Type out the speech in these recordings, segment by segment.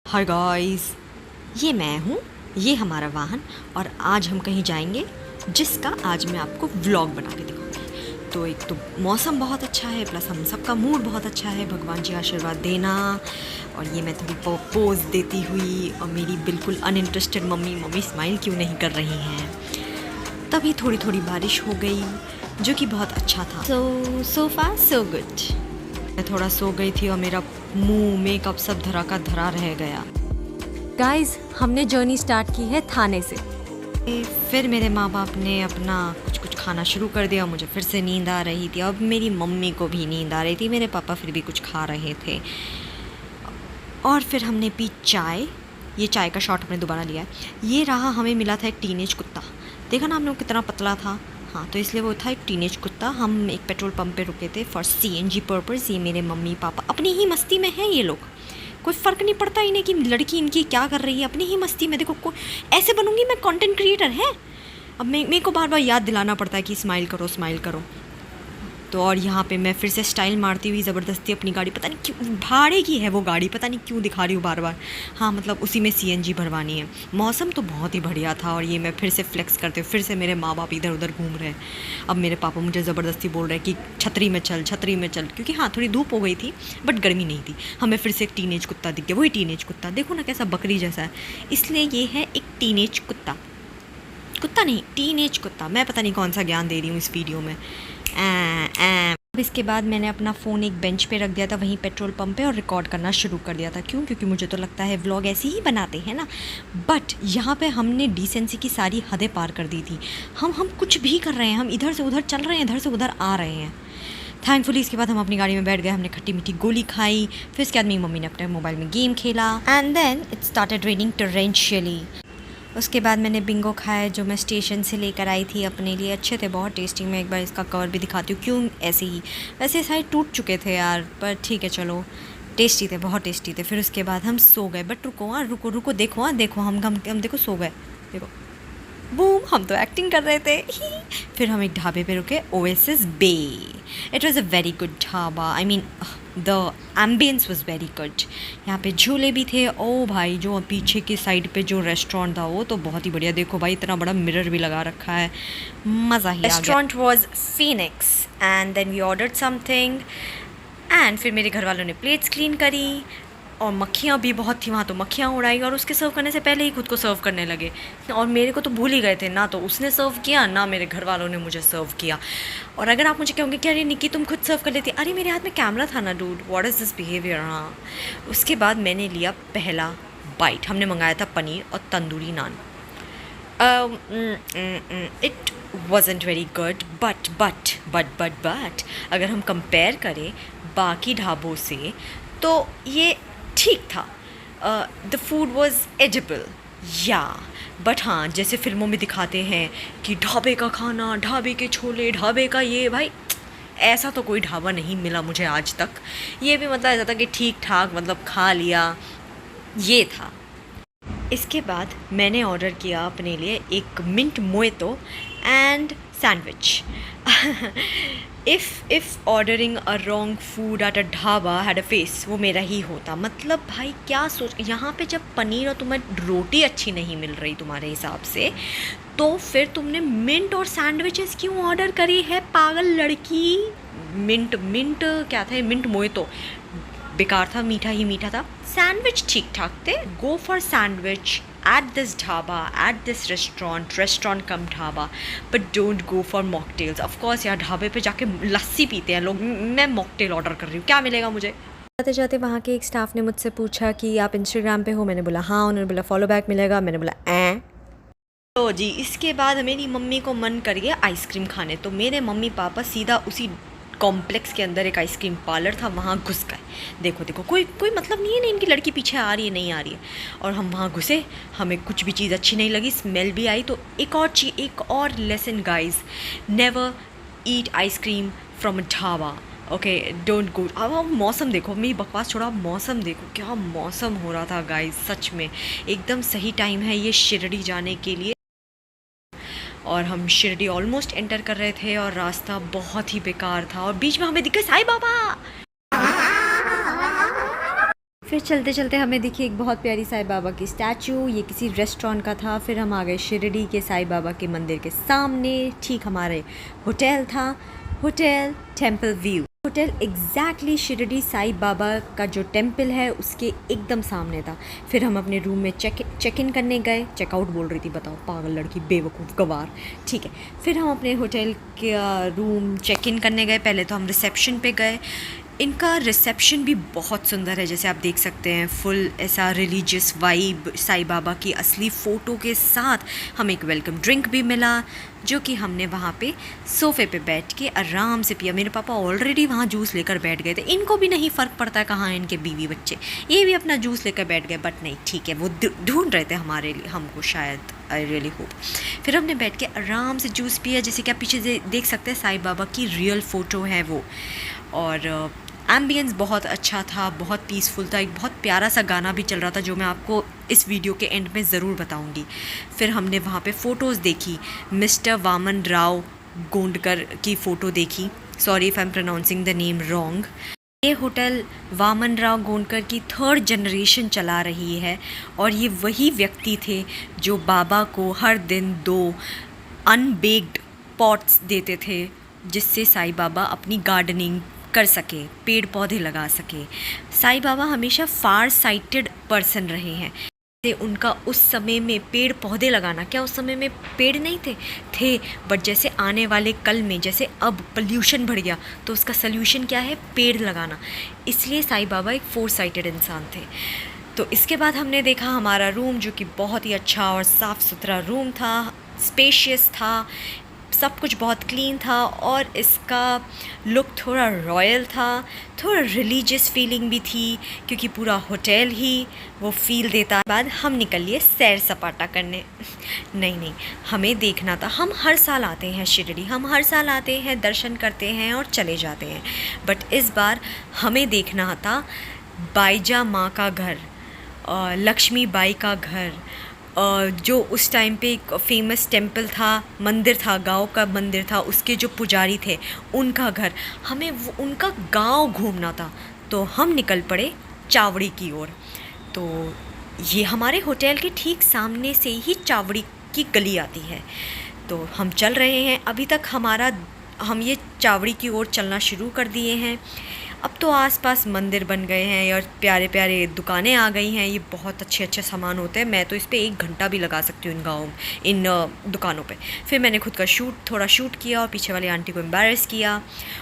Hi guys, ये मैं हूँ, ये हमारा वाहन और आज हम कहीं जाएंगे जिसका आज मैं आपको व्लॉग बना के दिखाऊंगी। तो एक तो मौसम बहुत अच्छा है, प्लस हम सबका मूड बहुत अच्छा है, भगवान जी आशीर्वाद देना। और ये मैं थोड़ी पोज देती हुई और मेरी बिल्कुल अनइंटरेस्टेड मम्मी स्माइल क्यों नहीं कर रही हैं। तभी थोड़ी थोड़ी बारिश हो गई जो कि बहुत अच्छा था। सो फार सो गुड। मैं थोड़ा सो गई थी और मेरा मुंह मेकअप सब धरा का धरा रह गया। गाइस, हमने जर्नी स्टार्ट की है थाने से। फिर मेरे माँ बाप ने अपना कुछ खाना शुरू कर दिया। मुझे फिर से नींद आ रही थी। अब मेरी मम्मी को भी नींद आ रही थी। मेरे पापा फिर भी कुछ खा रहे थे। और फिर हमने पी चाय। ये चाय का शॉट हमने दोबारा लिया है। ये रहा, हमें मिला था एक टीनेज कुत्ता। देखा ना हम लोग कितना पतला था। हाँ, तो इसलिए वो था एक टीनेज कुत्ता। हम एक पेट्रोल पंप पे रुके थे फॉर CNG पर्पज़। ये मेरे मम्मी पापा अपनी ही मस्ती में हैं। ये लोग, कोई फ़र्क नहीं पड़ता इन्हें कि लड़की इनकी क्या कर रही है, अपनी ही मस्ती में। देखो, ऐसे बनूंगी मैं, कंटेंट क्रिएटर है। अब मेरे को बार बार याद दिलाना पड़ता है कि स्माइल करो स्माइल करो। तो और यहाँ पे मैं फिर से स्टाइल मारती हुई ज़बरदस्ती अपनी गाड़ी, पता नहीं क्यों भाड़े की है वो गाड़ी, पता नहीं क्यों दिखा रही हूँ बार बार। हाँ, मतलब उसी में CNG भरवानी है। मौसम तो बहुत ही बढ़िया था और ये मैं फिर से फ्लेक्स करते हुए, फिर से मेरे माँ बाप इधर उधर घूम रहे हैं। अब मेरे पापा मुझे ज़बरदस्ती बोल रहे हैं कि छतरी में चल, छतरी में चल, क्योंकि हाँ थोड़ी धूप हो गई थी बट गर्मी नहीं थी। हमें फिर से एक टीनेज कुत्ता दिख गया। वही टीनेज कुत्ता, देखो ना कैसा बकरी जैसा है। इसलिए ये है एक टीनेज कुत्ता, कुत्ता नहीं टीनेज कुत्ता। मैं पता नहीं कौन सा ज्ञान दे रही हूँ इस वीडियो में। अब इसके बाद मैंने अपना फ़ोन एक बेंच पे रख दिया था वहीं पेट्रोल पंप पे और रिकॉर्ड करना शुरू कर दिया था। क्यों? क्योंकि मुझे तो लगता है व्लॉग ऐसे ही बनाते हैं ना। बट यहाँ पे हमने डिसेंसी की सारी हदें पार कर दी थी। हम कुछ भी कर रहे हैं, हम इधर से उधर चल रहे हैं, इधर से उधर आ रहे हैं। थैंकफुली इसके बाद हम अपनी गाड़ी में बैठ गए। हमने खट्टी मीठी गोली खाई। फिर इसके बाद मेरी मम्मी ने अपने मोबाइल में गेम खेला and then it started raining torrentially. उसके बाद मैंने बिंगो खाए जो मैं स्टेशन से लेकर आई थी अपने लिए। अच्छे थे, बहुत टेस्टी। मैं एक बार इसका कवर भी दिखाती हूँ। क्यों ऐसे ही, वैसे सारे टूट चुके थे यार, पर ठीक है चलो, टेस्टी थे, बहुत टेस्टी थे। फिर उसके बाद हम सो गए। बट रुको, हाँ रुको, देखो हम देखो सो गए। देखो बूम, हम तो एक्टिंग कर रहे थे। फिर हम एक ढाबे पे रुके, Oasis Bay. It was a very good dhaba. I mean the ambience was very good. यहाँ पे झूले भी थे। ओ भाई, जो पीछे की साइड पे जो रेस्टोरेंट था वो तो बहुत ही बढ़िया। देखो भाई, इतना बड़ा मिरर भी लगा रखा है, मज़ा ही आ गया। Restaurant was Phoenix and then we ordered something and फिर मेरे घर वालों ने प्लेट्स क्लीन करी और मक्खियाँ भी बहुत थी वहाँ, तो मक्खियाँ उड़ाई और उसके सर्व करने से पहले ही खुद को सर्व करने लगे। और मेरे को तो भूल ही गए थे ना, तो उसने सर्व किया ना मेरे घर वालों ने मुझे सर्व किया। और अगर आप मुझे कहोगे कि अरे निक्की तुम खुद सर्व कर लेती, अरे मेरे हाथ में कैमरा था ना dude, what is this behaviour. हाँ, उसके बाद मैंने लिया पहला बाइट। हमने मंगाया था पनीर और tandoori naan. It wasn't very good but अगर हम कंपेयर करें बाकी ढाबों से तो ये ठीक था। द फूड वॉज एडिबल या, बट हाँ, जैसे फिल्मों में दिखाते हैं कि ढाबे का खाना, ढाबे के छोले, ढाबे का ये, भाई ऐसा तो कोई ढाबा नहीं मिला मुझे आज तक। ये भी मतलब ऐसा था कि ठीक ठाक, मतलब खा लिया, ये था। इसके बाद मैंने ऑर्डर किया अपने लिए एक mint mojito and sandwich. If ordering a wrong food at a dhaba had a face, वो मेरा ही होता। मतलब भाई क्या सोच, यहाँ पे जब पनीर और तुम्हें रोटी अच्छी नहीं मिल रही तुम्हारे हिसाब से, तो फिर तुमने मिंट और सैंडविचेस क्यों ऑर्डर करी है पागल लड़की। मिंट क्या था, मिंट मोएतो बेकार था, मीठा ही मीठा था। सैंडविच ठीक ठाक थे। Go for sandwich at this dhaba, at this restaurant cum dhaba, but don't go for mocktails. Of course यार, ढाबे पे जाके लस्सी पीते हैं लोग, मैं मॉकटेल ऑर्डर कर रही हूँ, क्या मिलेगा मुझे। जाते जाते वहाँ के एक स्टाफ ने मुझसे पूछा कि आप इंस्टाग्राम पे हो। मैंने बोला हाँ। उन्होंने बोला फॉलो बैक मिलेगा। मैंने बोला तो जी, इसके बाद मेरी मम्मी को मन कर गया आइसक्रीम खाने, तो मेरे मम्मी पापा सीधा उसी कॉम्प्लेक्स के अंदर एक आइसक्रीम पार्लर था, वहाँ घुस गए। देखो कोई मतलब नहीं है ना, इनकी लड़की पीछे आ रही है नहीं आ रही है। और हम वहाँ घुसे, हमें कुछ भी चीज़ अच्छी नहीं लगी, स्मेल भी आई। तो एक और lesson guys, never eat ice cream from a dhaba, okay, don't go. अब मौसम देखो, मेरी बकवास छोड़ा, मौसम देखो क्या मौसम हो रहा था गाइस, सच में एकदम सही टाइम है ये शिरडी जाने के लिए। और हम शिरडी ऑलमोस्ट एंटर कर रहे थे और रास्ता बहुत ही बेकार था और बीच में हमें दिखे साईं बाबा। फिर चलते चलते हमें दिखी एक बहुत प्यारी साईं बाबा की स्टैचू। ये किसी रेस्टोरेंट का था। फिर हम आ गए शिरडी के साईं बाबा के मंदिर के सामने। ठीक हमारे होटल था, hotel temple view. Hotel exactly Shirdi Sai Baba का जो टेम्पल है उसके एकदम सामने था। फिर हम अपने रूम में चेक इन करने गए। चेकआउट बोल रही थी, बताओ पागल लड़की, बेवकूफ़ गवार। ठीक है, फिर हम अपने होटल का रूम चेक इन करने गए। पहले तो हम रिसेप्शन पे गए। इनका रिसेप्शन भी बहुत सुंदर है, जैसे आप देख सकते हैं। फुल ऐसा रिलीजियस वाइब, साईं बाबा की असली फ़ोटो के साथ। हमें एक वेलकम ड्रिंक भी मिला जो कि हमने वहाँ पे सोफ़े पे बैठ के आराम से पिया। मेरे पापा ऑलरेडी वहाँ जूस लेकर बैठ गए थे। इनको भी नहीं फ़र्क पड़ता कहाँ हैं इनके बीवी बच्चे, ये भी अपना जूस लेकर बैठ गए। बट नहीं, ठीक है, वो ढूंढ रहे थे हमारे लिए, हमको शायद, आई रियली होप। फिर हमने बैठ के आराम से जूस पिया। जैसे कि आप पीछे देख सकते हैं, साईं बाबा की रियल फ़ोटो है वो। और एम्बियंस बहुत अच्छा था, बहुत पीसफुल था। एक बहुत प्यारा सा गाना भी चल रहा था जो मैं आपको इस वीडियो के एंड में ज़रूर बताऊंगी। फिर हमने वहाँ पे फ़ोटोज़ देखी। मिस्टर वामन राव गोंडकर की फ़ोटो देखी। Sorry if I am pronouncing the name wrong. ये होटल वामन राव गोंडकर की 3rd जनरेशन चला रही है। और ये वही व्यक्ति थे जो बाबा को हर दिन 2 अनबेक्ड पॉट्स देते थे, जिससे साईं बाबा अपनी गार्डनिंग कर सके, पेड़ पौधे लगा सके। साईं बाबा हमेशा फार साइटेड पर्सन रहे हैं। उनका उस समय में पेड़ पौधे लगाना, क्या उस समय में पेड़ नहीं थे, बट जैसे आने वाले कल में, जैसे अब पोल्यूशन बढ़ गया तो उसका सल्यूशन क्या है, पेड़ लगाना। इसलिए साईं बाबा एक 4 साइटेड इंसान थे। तो इसके बाद हमने देखा हमारा रूम, जो कि बहुत ही अच्छा और साफ़ सुथरा रूम था, स्पेशियस था, सब कुछ बहुत क्लीन था। और इसका लुक थोड़ा रॉयल था, थोड़ा रिलीजियस फीलिंग भी थी, क्योंकि पूरा होटल ही वो फील देता है। बाद हम निकल लिए सैर सपाटा करने। नहीं, हमें देखना था। हम हर साल आते हैं शिरडी, हम हर साल आते हैं, दर्शन करते हैं और चले जाते हैं। बट इस बार हमें देखना था बाईजा माँ का घर, लक्ष्मी बाई का घर, जो उस टाइम पे एक फेमस टेम्पल था, मंदिर था, गांव का मंदिर था, उसके जो पुजारी थे उनका घर। हमें उनका गांव घूमना था। तो हम निकल पड़े चावड़ी की ओर। तो ये हमारे होटल के ठीक सामने से ही चावड़ी की गली आती है। तो हम चल रहे हैं। अभी तक हम ये चावड़ी की ओर चलना शुरू कर दिए हैं। अब तो आसपास मंदिर बन गए हैं और प्यारे प्यारे दुकानें आ गई हैं। ये बहुत अच्छे सामान होते हैं। मैं तो इस पे 1 घंटा भी लगा सकती हूँ इन दुकानों पे। फिर मैंने खुद का थोड़ा शूट किया और पीछे वाली आंटी को एम्बैरेस किया।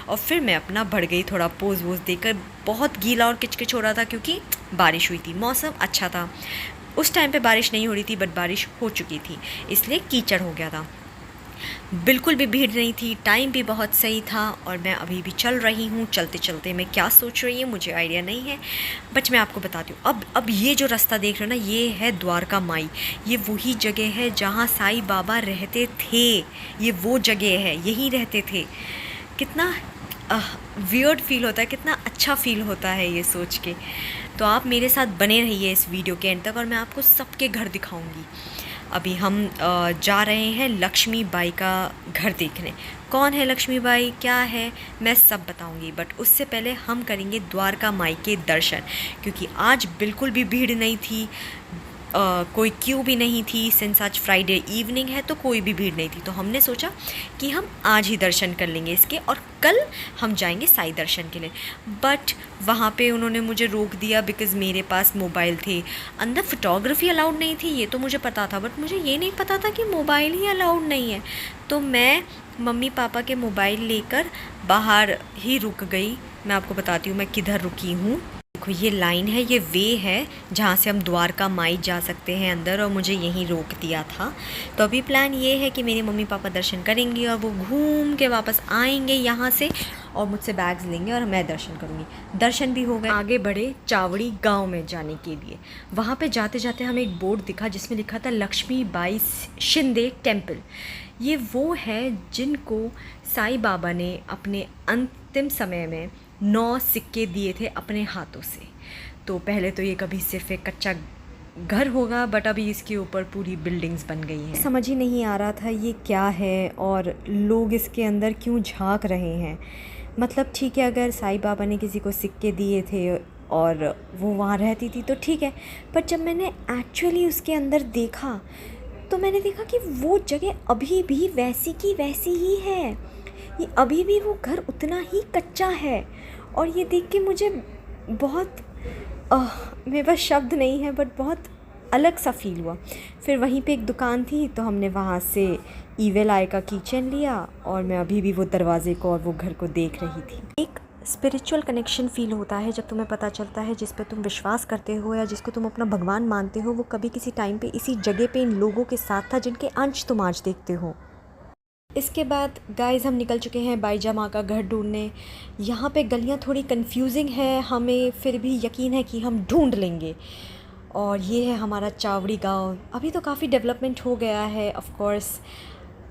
और फिर मैं अपना बढ़ गई, थोड़ा पोज वोज देकर। बहुत गीला और किचकिच हो रहा था क्योंकि बारिश हुई थी, मौसम अच्छा था। उस टाइम पर बारिश नहीं हो रही थी, बट बारिश हो चुकी थी, इसलिए कीचड़ हो गया था। बिल्कुल भी भीड़ नहीं थी, टाइम भी बहुत सही था। और मैं अभी भी चल रही हूँ। चलते चलते मैं क्या सोच रही हूँ मुझे आइडिया नहीं है, बट मैं आपको बताती हूँ। अब ये जो रास्ता देख रहे हो ना, ये है द्वारका माई। ये वही जगह है जहाँ साईं बाबा रहते थे। ये वो जगह है, यहीं रहते थे। कितना वियर्ड फील होता है, कितना अच्छा फील होता है ये सोच के। तो आप मेरे साथ बने रहिए इस वीडियो के एंड तक और मैं आपको सबके घर दिखाऊंगी। अभी हम जा रहे हैं लक्ष्मी बाई का घर देखने। कौन है लक्ष्मी बाई, क्या है, मैं सब बताऊंगी। बट उससे पहले हम करेंगे द्वारका माई के दर्शन, क्योंकि आज बिल्कुल भी भीड़ नहीं थी, कोई क्यू भी नहीं थी। सिंस आज फ्राइडे इवनिंग है तो कोई भी भीड़ नहीं थी। तो हमने सोचा कि हम आज ही दर्शन कर लेंगे इसके, और कल हम जाएंगे साई दर्शन के लिए। बट वहाँ पे उन्होंने मुझे रोक दिया बिकॉज़ मेरे पास मोबाइल थे। अंदर फ़ोटोग्राफी अलाउड नहीं थी, ये तो मुझे पता था, बट मुझे ये नहीं पता था कि मोबाइल ही अलाउड नहीं है। तो मैं मम्मी पापा के मोबाइल लेकर बाहर ही रुक गई। मैं आपको बताती हूँ मैं किधर रुकी हूँ। देखो ये लाइन है, ये वे है जहाँ से हम द्वारका माई जा सकते हैं अंदर, और मुझे यहीं रोक दिया था। तो अभी प्लान ये है कि मेरे मम्मी पापा दर्शन करेंगे और वो घूम के वापस आएंगे यहाँ से और मुझसे बैग्स लेंगे और मैं दर्शन करूँगी। दर्शन भी हो गए, आगे बढ़े चावड़ी गांव में जाने के लिए। वहाँ पे जाते जाते हमें एक बोर्ड दिखा जिसमें लिखा था लक्ष्मी बाई शिंदे टेम्पल। ये वो है जिनको साईं बाबा ने अपने अंतिम समय में 9 सिक्के दिए थे अपने हाथों से। तो पहले तो ये कभी सिर्फ एक कच्चा घर होगा, बट अभी इसके ऊपर पूरी बिल्डिंग्स बन गई हैं। समझ ही नहीं आ रहा था ये क्या है और लोग इसके अंदर क्यों झांक रहे हैं। मतलब ठीक है, अगर साईं बाबा ने किसी को सिक्के दिए थे और वो वहाँ रहती थी तो ठीक है, पर जब मैंने एक्चुअली उसके अंदर देखा तो मैंने देखा कि वो जगह अभी भी वैसी की वैसी ही है। ये अभी भी वो घर उतना ही कच्चा है। और ये देख के मुझे बहुत मेरे पास शब्द नहीं है, बट बहुत अलग सा फील हुआ। फिर वहीं पे एक दुकान थी तो हमने वहाँ से ईविल आई का कीचेन लिया और मैं अभी भी वो दरवाजे को और वो घर को देख रही थी। एक स्पिरिचुअल कनेक्शन फ़ील होता है जब तुम्हें पता चलता है जिस पे तुम विश्वास करते हो या जिसको तुम अपना भगवान मानते हो, वो कभी किसी टाइम पे इसी जगह पे इन लोगों के साथ था जिनके अंश तुम आज देखते हो। इसके बाद गाइस हम निकल चुके हैं बाईजा माँ का घर ढूंढने। यहाँ पे गलियाँ थोड़ी कंफ्यूजिंग है, हमें फिर भी यकीन है कि हम ढूंढ लेंगे। और ये है हमारा चावड़ी गांव। अभी तो काफ़ी डेवलपमेंट हो गया है ऑफ कोर्स,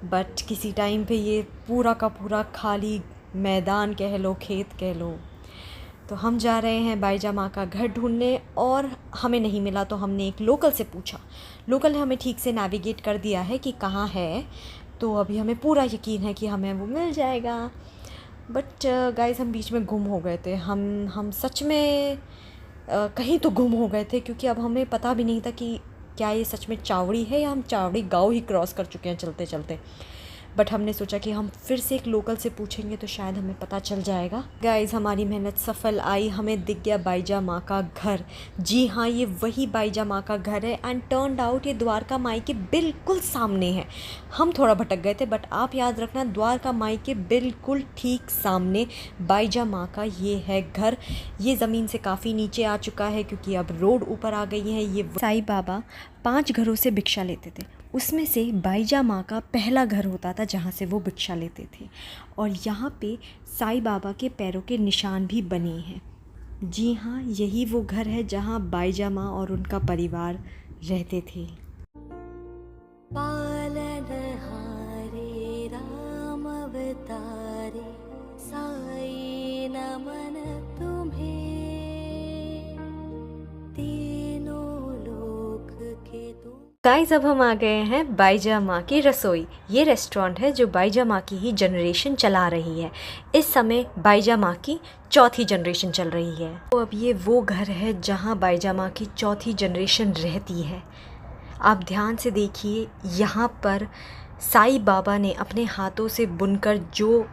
बट किसी टाइम पे ये पूरा का पूरा खाली मैदान कह लो, खेत कह लो। तो हम जा रहे हैं बाईजा माँ का घर ढूंढने और हमें नहीं मिला तो हमने एक लोकल से पूछा। लोकल ने हमें ठीक से नेविगेट कर दिया है कि कहाँ है, तो अभी हमें पूरा यकीन है कि हमें वो मिल जाएगा। बट गाइस हम बीच में गुम हो गए थे। हम सच में कहीं तो गुम हो गए थे, क्योंकि अब हमें पता भी नहीं था कि क्या ये सच में चावड़ी है या हम चावड़ी गाँव ही क्रॉस कर चुके हैं चलते चलते। बट हमने सोचा कि हम फिर से एक लोकल से पूछेंगे तो शायद हमें पता चल जाएगा। गाइस हमारी मेहनत सफल आई, हमें दिख गया बाईजा माँ का घर। जी हाँ, ये वही बाईजा माँ का घर है एंड टर्न्ड आउट ये द्वारका माई के बिल्कुल सामने है। हम थोड़ा भटक गए थे, बट आप याद रखना द्वारका माई के बिल्कुल ठीक सामने बाईजा माँ का ये है घर। ये ज़मीन से काफ़ी नीचे आ चुका है क्योंकि अब रोड ऊपर आ गई है। ये साईं बाबा 5 घरों से भिक्षा लेते थे, उसमें से बाईजा माँ का पहला घर होता था जहाँ से वो भिक्षा लेते थे। और यहाँ पे साईं बाबा के पैरों के निशान भी बने हैं। जी हाँ, यही वो घर है जहाँ बाईजा माँ और उनका परिवार रहते थे। पालनहारे राम अवतारे साईं नमन तुम्हें, तीनों लोक के तुम। गाइस अब हम आ गए हैं बाईजा माँ की रसोई। ये रेस्टोरेंट है जो बाईजा माँ की ही जनरेशन चला रही है। इस समय बाईजा माँ की 4थी जनरेशन चल रही है। तो अब ये वो घर है जहाँ बाईजा माँ की 4थी जनरेशन रहती है। आप ध्यान से देखिए, यहाँ पर साईं बाबा ने अपने हाथों से बुनकर जो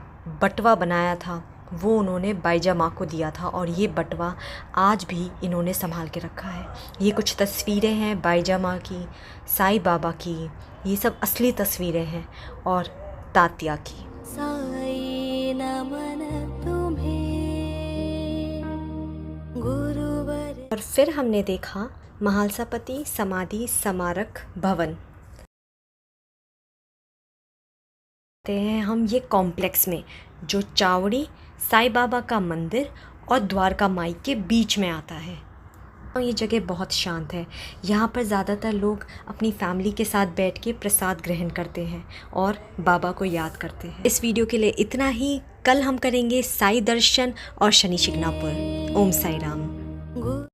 बटवा बनाया था वो उन्होंने बाईजा माँ को दिया था और ये बटवा आज भी इन्होंने संभाल के रखा है। ये कुछ तस्वीरें हैं बाईजा माँ की, साईं बाबा की, ये सब असली तस्वीरें हैं और तात्या की। साईं नमन तुम्हें गुरुवर। और फिर हमने देखा महालसापति समाधि स्मारक भवन। हैं हम ये कॉम्प्लेक्स में जो चावड़ी साईं बाबा का मंदिर और द्वारका माई के बीच में आता है। और ये जगह बहुत शांत है। यहाँ पर ज़्यादातर लोग अपनी फैमिली के साथ बैठ के प्रसाद ग्रहण करते हैं और बाबा को याद करते हैं। इस वीडियो के लिए इतना ही। कल हम करेंगे साईं दर्शन और शनि शिंगणापुर। ओम साई राम।